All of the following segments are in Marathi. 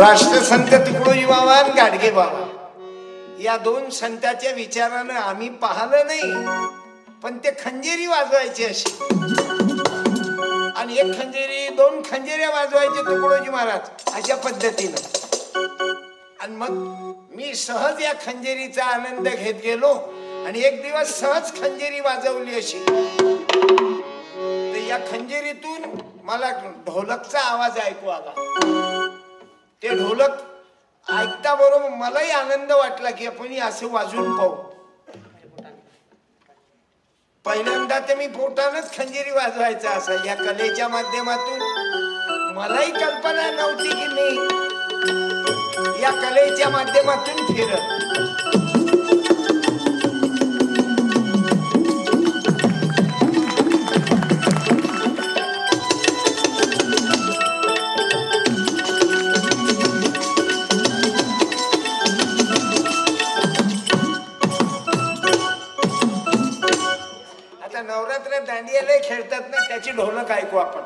राष्ट्रसंत तुकडोजी बाबा आणि गाडगे बाबा या दोन संतांच्या विचारानं आम्ही पाहिलं नाही, पण ते खंजेरी वाजवायचे अशी, आणि एक खंजेरी दोन खंजेऱ्या वाजवायचे तुकडोजी महाराज अशा पद्धतीनं. आणि मग मी सहज या खंजेरीचा आनंद घेत गेलो आणि एक दिवस सहज खंजेरी वाजवली अशी. तर या खंजेरीतून मला ढोलकचा आवाज ऐकू आला. ते ढोलक ऐकता बरोबर मलाही आनंद वाटला की आपण असं वाजवून पाहू. पहिल्यांदा तर मी पोटानच खंजेरी वाजवायचा असं या कलेच्या माध्यमातून. मलाही कल्पना नव्हती की मी या कलेच्या माध्यमातून फिरत. नवरात्र दांडियाला खेळतात ना, त्याची ढोलक ऐकू आपण.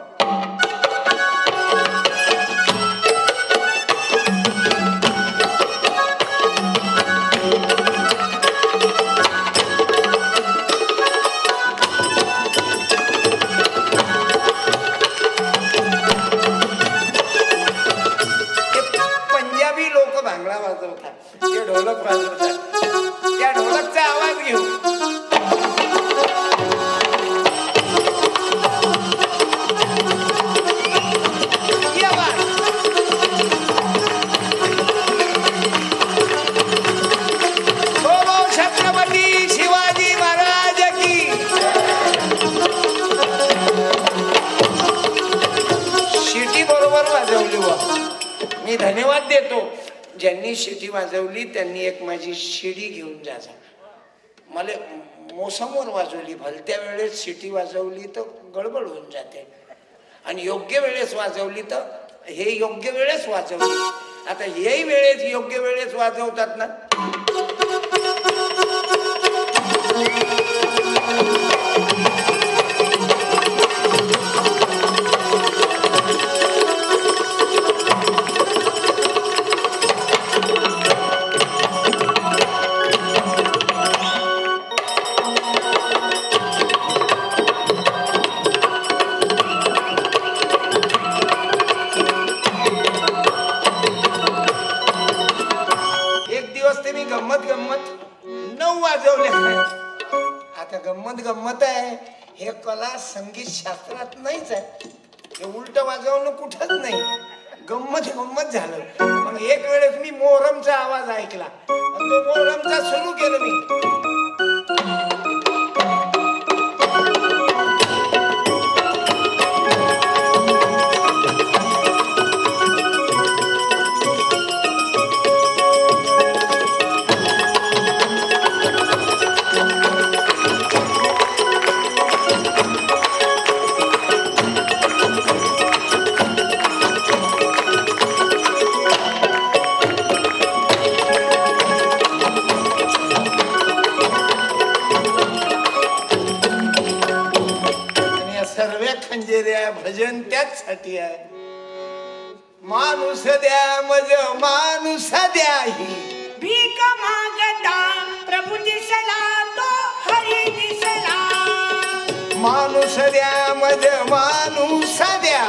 पंजाबी लोक भांगडा वाजवतात, ते ढोलक वाजवतात. त्या ढोलकचा आवाज घेऊ. मी धन्यवाद देतो ज्यांनी शिटी वाजवली, त्यांनी एक माझी शिडी घेऊन जायचा. मला मोसमवर वाजवली, भलत्या वेळेस शिटी वाजवली तर गडबड होऊन जाते, आणि योग्य वेळेस वाजवली तर हे योग्य वेळेस वाजवली. आता हेही वेळेस योग्य वेळेस वाजवतात ना. गंमत आहे, हे कला संगीत शास्त्रात नाहीच आहे. हे उलट वाजवणं कुठंच नाही. गंमत झालं. मग एक वेळेस मी मोहरमचा आवाज ऐकला आणि तो मोहरमचा सुरू केलं मी. भजन त्याचसाठी आहे. माणूस द्या मज माणूस द्याही, भीक मागता प्रभू दिसला तो हरी दिसला. माणूस द्या मज माणूस द्या,